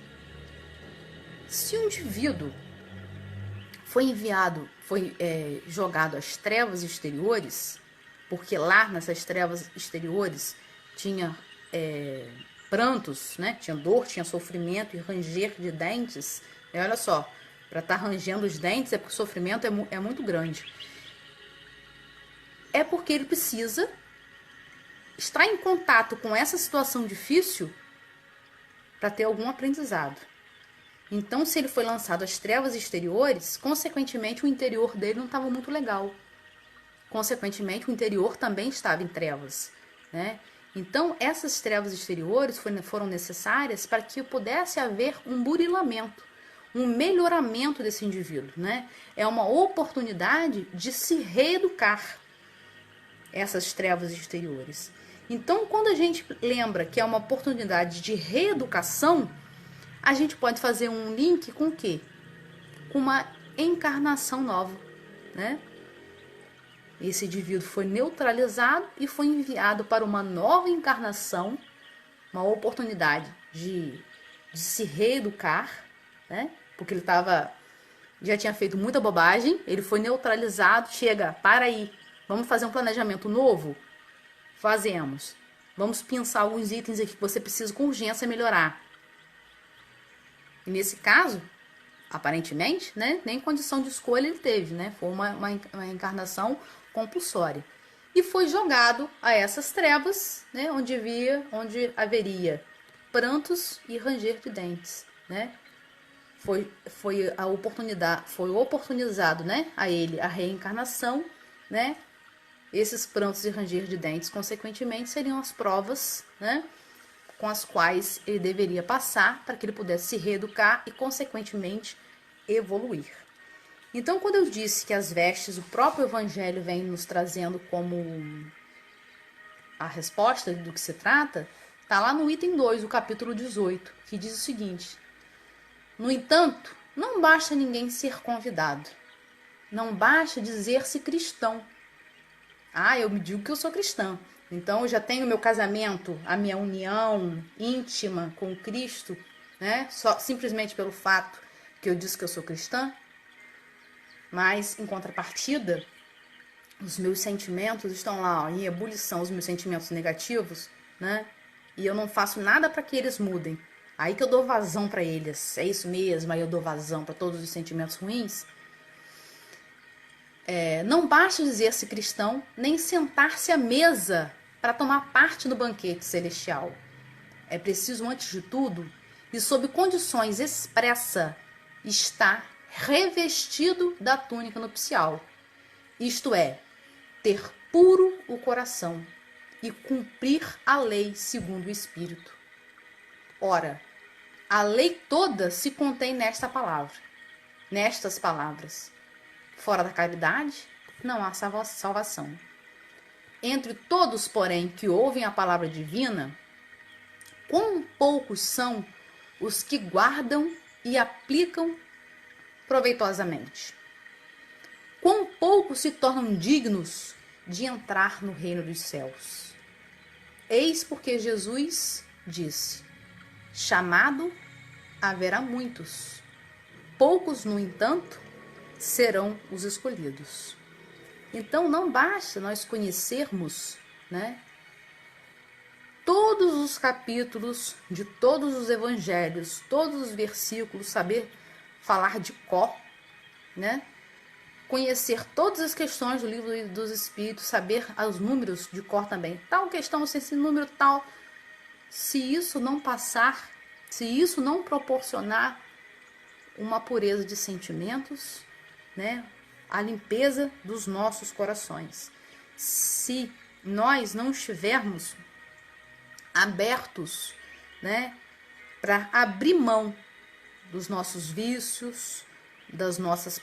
Speaker 1: Se o indivíduo foi jogado às trevas exteriores, porque lá nessas trevas exteriores tinha prantos, né? Tinha dor, tinha sofrimento e ranger de dentes. E olha só, para estar rangendo os dentes é porque o sofrimento é muito grande. É porque ele precisa estar em contato com essa situação difícil para ter algum aprendizado. Então, se ele foi lançado às trevas exteriores, consequentemente o interior dele não estava muito legal. Consequentemente, o interior também estava em trevas, né? Então, essas trevas exteriores foram necessárias para que pudesse haver um burilamento, um melhoramento desse indivíduo, né? É uma oportunidade de se reeducar, essas trevas exteriores. Então, quando a gente lembra que é uma oportunidade de reeducação, a gente pode fazer um link com o quê? Com uma encarnação nova, né? Esse indivíduo foi neutralizado e foi enviado para uma nova encarnação, uma oportunidade de se reeducar, né? Porque ele já tinha feito muita bobagem, ele foi neutralizado, chega, para aí, vamos fazer um planejamento novo? Fazemos. Vamos pensar alguns itens aqui que você precisa com urgência melhorar. E nesse caso, aparentemente, né, nem condição de escolha ele teve, né? Foi uma encarnação compulsória. E foi jogado a essas trevas, né, onde haveria prantos e ranger de dentes, né? Foi oportunizado, né, a ele a reencarnação, né? Esses prantos e ranger de dentes, consequentemente, seriam as provas, né, com as quais ele deveria passar para que ele pudesse se reeducar e, consequentemente, evoluir. Então, quando eu disse que as vestes, o próprio Evangelho vem nos trazendo como a resposta do que se trata, está lá no item 2, do capítulo 18, que diz o seguinte: no entanto, não basta ninguém ser convidado. Não basta dizer-se cristão. Ah, eu me digo que eu sou cristã. Então eu já tenho meu casamento, a minha união íntima com Cristo, né? Só simplesmente pelo fato que eu disse que eu sou cristã. Mas em contrapartida, os meus sentimentos estão lá, ó, em ebulição, os meus sentimentos negativos, né? E eu não faço nada para que eles mudem. Aí que eu dou vazão para eles. É isso mesmo, aí eu dou vazão para todos os sentimentos ruins. Não basta dizer-se cristão, nem sentar-se à mesa para tomar parte no banquete celestial. É preciso, antes de tudo, e sob condições expressa, estar revestido da túnica nupcial. Isto é, ter puro o coração e cumprir a lei segundo o Espírito. Ora, a lei toda se contém nestas palavras. Fora da caridade, não há salvação. Entre todos, porém, que ouvem a palavra divina, quão poucos são os que guardam e aplicam proveitosamente? Quão poucos se tornam dignos de entrar no reino dos céus? Eis porque Jesus disse: chamado haverá muitos, poucos, no entanto, serão os escolhidos. Então não basta nós conhecermos, né, todos os capítulos de todos os evangelhos, todos os versículos, saber falar de cor, né? Conhecer todas as questões do livro dos Espíritos, saber os números de cor também. Tal questão, esse número tal. Se isso não passar, se isso não proporcionar uma pureza de sentimentos, né? A limpeza dos nossos corações. Se nós não estivermos abertos, né, para abrir mão dos nossos vícios, das nossas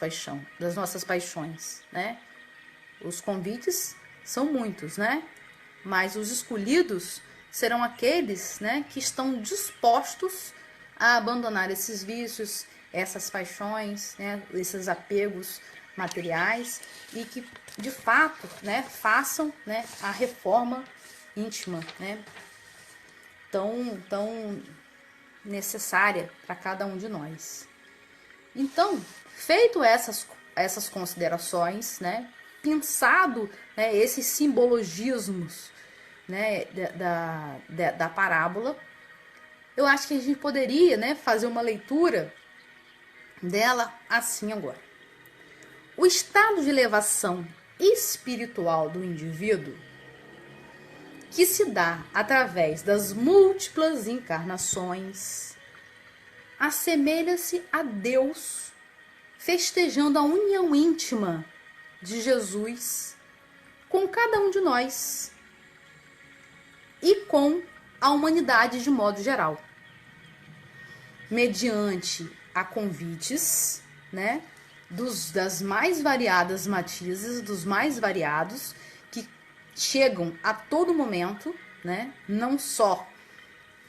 Speaker 1: paixões, né? Os convites são muitos, né? Mas os escolhidos serão aqueles, né, que estão dispostos a abandonar esses vícios, essas paixões, né, esses apegos materiais e que de fato, né, façam, né, a reforma íntima, né, tão necessária para cada um de nós. Então, feito essas considerações, né, pensado, né, esses simbologismos, né, da parábola, eu acho que a gente poderia, né, fazer uma leitura dela assim agora. O estado de elevação espiritual do indivíduo, que se dá através das múltiplas encarnações, assemelha-se a Deus festejando a união íntima de Jesus com cada um de nós e com a humanidade de modo geral, mediante a convites, né, das mais variadas matizes, dos mais variados, que chegam a todo momento, né, não só,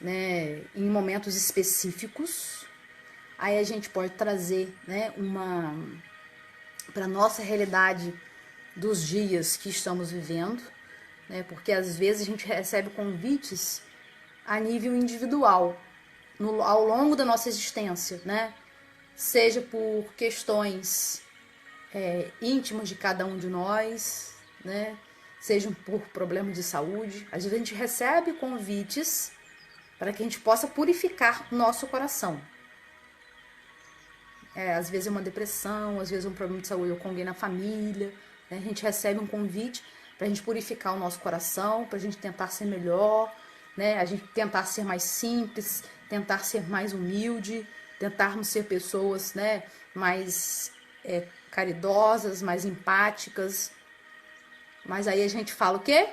Speaker 1: né, em momentos específicos. Aí a gente pode trazer, né, para a nossa realidade dos dias que estamos vivendo, né, porque às vezes a gente recebe convites a nível individual, ao longo da nossa existência, né? Seja por questões íntimas de cada um de nós, né? Seja por problemas de saúde. Às vezes a gente recebe convites para que a gente possa purificar o nosso coração. Às vezes é uma depressão, às vezes é um problema de saúde com alguém na família, né? A gente recebe um convite para a gente purificar o nosso coração, para a gente tentar ser melhor, né? A gente tentar ser mais simples, tentar ser mais humilde, tentarmos ser pessoas, né, mais caridosas, mais empáticas. Mas aí a gente fala o quê?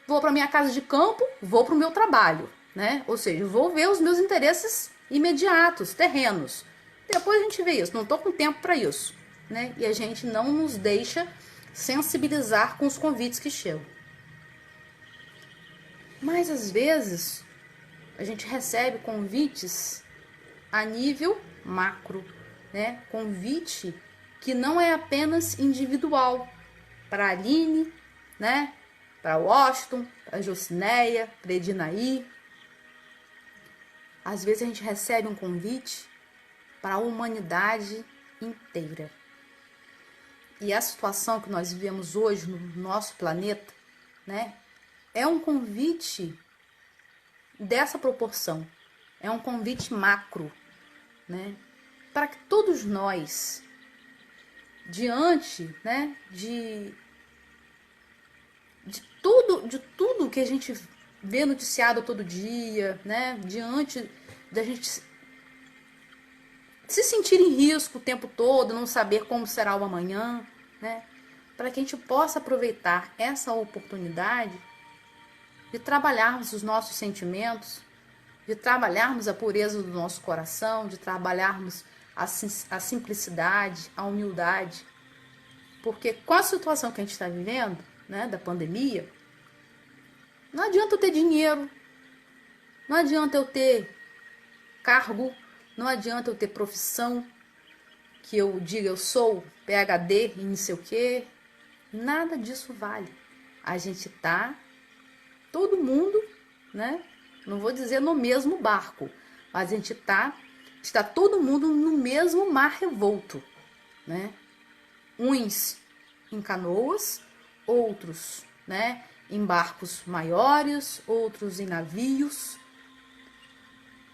Speaker 1: Vou para minha casa de campo, vou para o meu trabalho, né? Ou seja, vou ver os meus interesses imediatos, terrenos. Depois a gente vê isso, não estou com tempo para isso, né? E a gente não nos deixa sensibilizar com os convites que chegam. Mas às vezes a gente recebe convites a nível macro, né? Convite que não é apenas individual, para a Aline, né? Para o Washington, para a Jocineia, para a Edinaí. Às vezes a gente recebe um convite para a humanidade inteira. E a situação que nós vivemos hoje no nosso planeta, né, é um convite dessa proporção. É um convite macro, né, para que todos nós, diante, né, de tudo que a gente vê noticiado todo dia, né, diante da gente se sentir em risco o tempo todo, não saber como será o amanhã, né, para que a gente possa aproveitar essa oportunidade de trabalharmos os nossos sentimentos, de trabalharmos a pureza do nosso coração, de trabalharmos a simplicidade, a humildade. Porque com a situação que a gente está vivendo, né, da pandemia, não adianta eu ter dinheiro, não adianta eu ter cargo, não adianta eu ter profissão, que eu diga eu sou PhD em não sei o quê, nada disso vale. A gente tá, todo mundo, né, não vou dizer no mesmo barco, mas a gente está todo mundo no mesmo mar revolto, né? Uns em canoas, outros, né, em barcos maiores, outros em navios,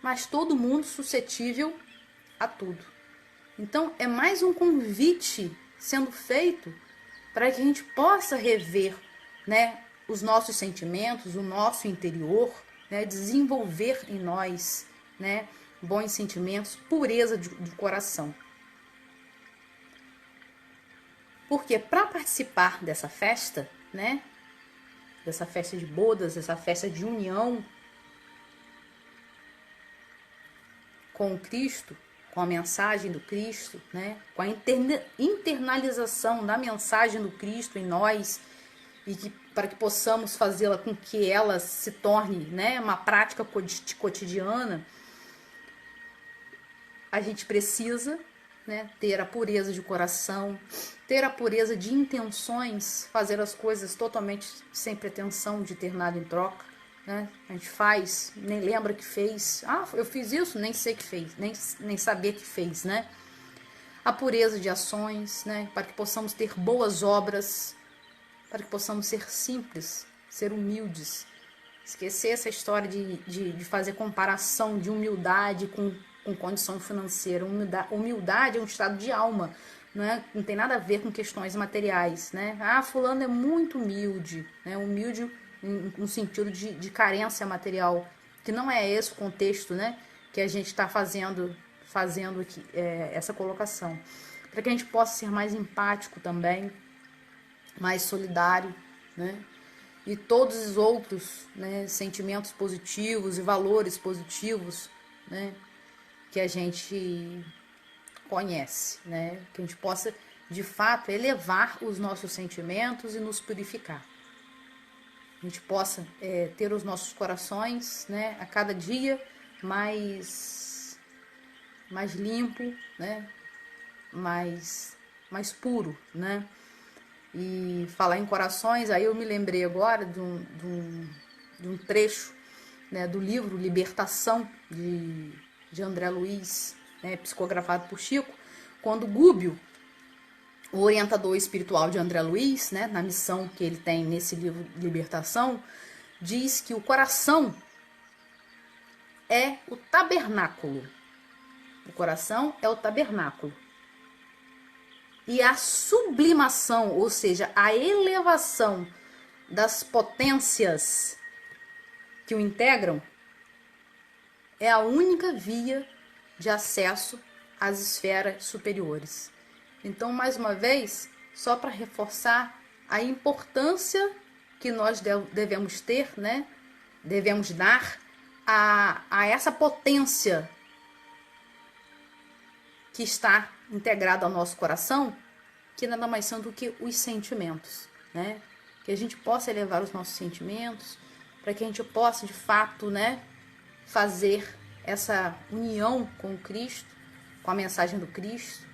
Speaker 1: mas todo mundo suscetível a tudo. Então é mais um convite sendo feito para que a gente possa rever, né, os nossos sentimentos, o nosso interior, né, desenvolver em nós, né, bons sentimentos, pureza de coração. Porque para participar dessa festa, né, dessa festa de bodas, dessa festa de união com o Cristo, com a mensagem do Cristo, né, com a internalização da mensagem do Cristo em nós, e para que possamos fazê-la com que ela se torne, né, uma prática cotidiana, a gente precisa, né, ter a pureza de coração, ter a pureza de intenções, fazer as coisas totalmente sem pretensão de ter nada em troca, né? A gente faz, nem lembra que fez. Ah, eu fiz isso, nem sei que fez, nem saber que fez, né? A pureza de ações, né, para que possamos ter boas obras, para que possamos ser simples, ser humildes. Esquecer essa história de fazer comparação de humildade com condição financeira. Humildade é um estado de alma, não tem nada a ver com questões materiais, né? Ah, fulano é muito humilde, né? Humilde no sentido de carência material, que não é esse o contexto, né, que a gente está fazendo aqui, essa colocação. Para que a gente possa ser mais empático também, mais solidário, né? E todos os outros, né, sentimentos positivos e valores positivos, né, que a gente conhece, né, que a gente possa de fato elevar os nossos sentimentos e nos purificar. A gente possa ter os nossos corações, né, a cada dia mais limpo, né, mais puro, né. E falar em corações, aí eu me lembrei agora de um trecho, né, do livro Libertação, de André Luiz, né, psicografado por Chico, quando Gúbio, o orientador espiritual de André Luiz, né, na missão que ele tem nesse livro Libertação, diz que o coração é o tabernáculo. O coração é o tabernáculo. E a sublimação, ou seja, a elevação das potências que o integram, é a única via de acesso às esferas superiores. Então, mais uma vez, só para reforçar a importância que nós devemos ter, né? Devemos dar a essa potência que está integrado ao nosso coração, que nada mais são do que os sentimentos, né? Que a gente possa elevar os nossos sentimentos, para que a gente possa, de fato, né, fazer essa união com o Cristo, com a mensagem do Cristo,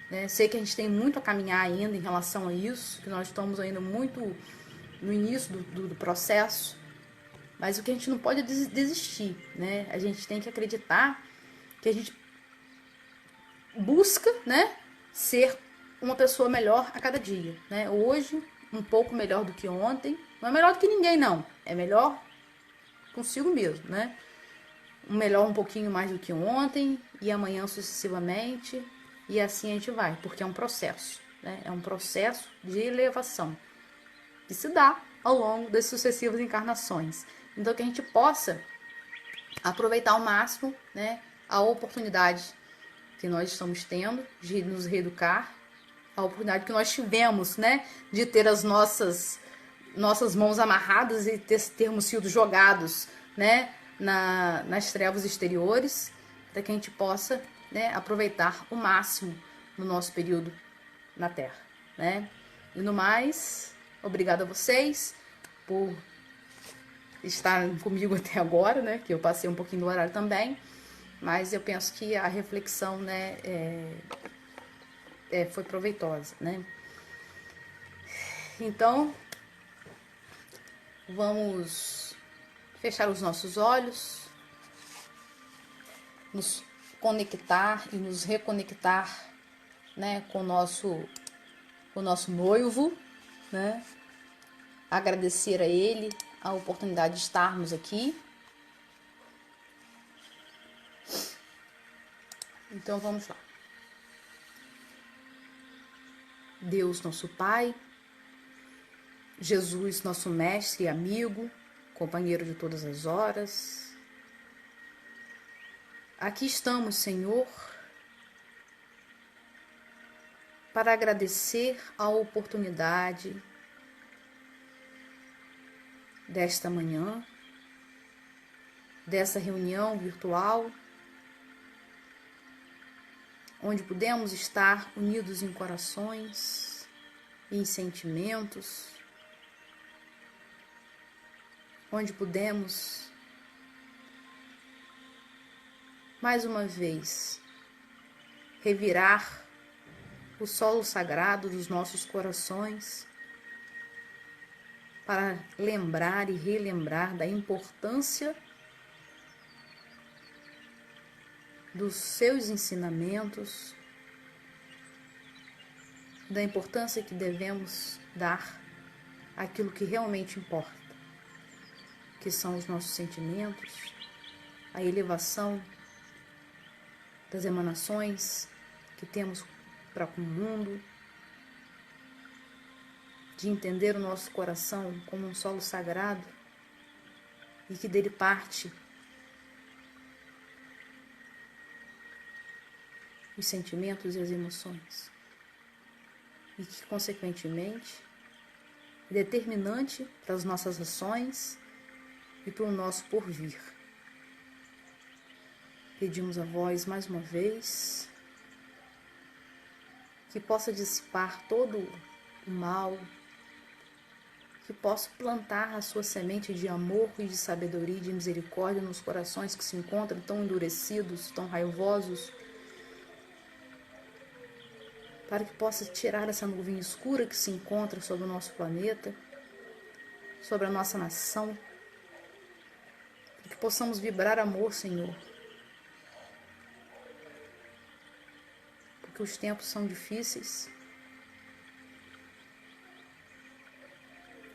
Speaker 1: né? Sei que a gente tem muito a caminhar ainda em relação a isso, que nós estamos ainda muito no início do processo, mas o que a gente não pode é desistir, né? A gente tem que acreditar que a gente busca, né, ser uma pessoa melhor a cada dia, né? Hoje, um pouco melhor do que ontem. Não é melhor do que ninguém, não. É melhor consigo mesmo, né? Melhor um pouquinho mais do que ontem e amanhã sucessivamente. E assim a gente vai, porque é um processo, né? É um processo de elevação que se dá ao longo das sucessivas encarnações. Então que a gente possa aproveitar ao máximo, né, a oportunidade que nós estamos tendo de nos reeducar, a oportunidade que nós tivemos, né, de ter as nossas mãos amarradas e termos sido jogados, né, nas trevas exteriores, para que a gente possa, né, aproveitar o máximo no nosso período na Terra, né? E no mais, obrigada a vocês por estar comigo até agora, né? Que eu passei um pouquinho do horário também, mas eu penso que a reflexão, né, foi proveitosa, né? Então, vamos fechar os nossos olhos, nos conectar e nos reconectar, né, com o nosso noivo, né? Agradecer a ele a oportunidade de estarmos aqui. Então vamos lá. Deus, nosso Pai, Jesus, nosso mestre e amigo, companheiro de todas as horas. Aqui estamos, Senhor, para agradecer a oportunidade desta manhã, dessa reunião virtual, onde pudemos estar unidos em corações e em sentimentos, onde pudemos, mais uma vez, revirar o solo sagrado dos nossos corações para lembrar e relembrar da importância dos seus ensinamentos, da importância que devemos dar àquilo que realmente importa, que são os nossos sentimentos, a elevação das emanações que temos para com o mundo, de entender o nosso coração como um solo sagrado e que dele parte os sentimentos e as emoções, e que, consequentemente, é determinante para as nossas ações e para o nosso porvir. Pedimos a vós mais uma vez que possa dissipar todo o mal, que possa plantar a sua semente de amor e de sabedoria e de misericórdia nos corações que se encontram tão endurecidos, tão raivosos, para que possa tirar essa nuvem escura que se encontra sobre o nosso planeta, sobre a nossa nação, para que possamos vibrar amor, Senhor, porque os tempos são difíceis.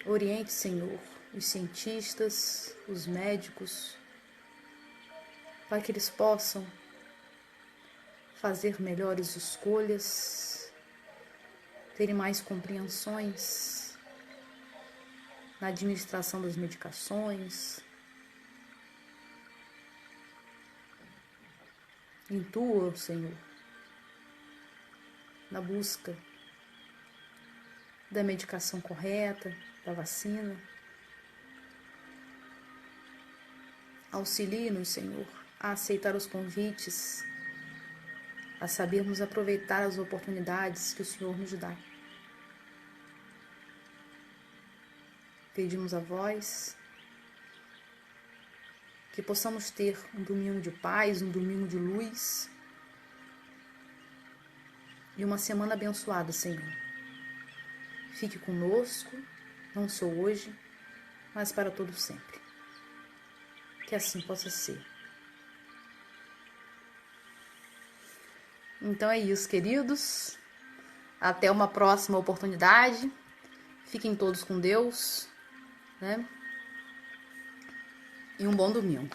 Speaker 1: Oriente, Senhor, os cientistas, os médicos, para que eles possam fazer melhores escolhas, terem mais compreensões na administração das medicações. Intua, Senhor, na busca da medicação correta, da vacina. Auxilie-nos, Senhor, a aceitar os convites, a sabermos aproveitar as oportunidades que o Senhor nos dá. Pedimos a vós que possamos ter um domingo de paz, um domingo de luz, e uma semana abençoada, Senhor. Fique conosco, não só hoje, mas para todo sempre. Que assim possa ser. Então é isso, queridos. Até uma próxima oportunidade. Fiquem todos com Deus, né? E um bom domingo.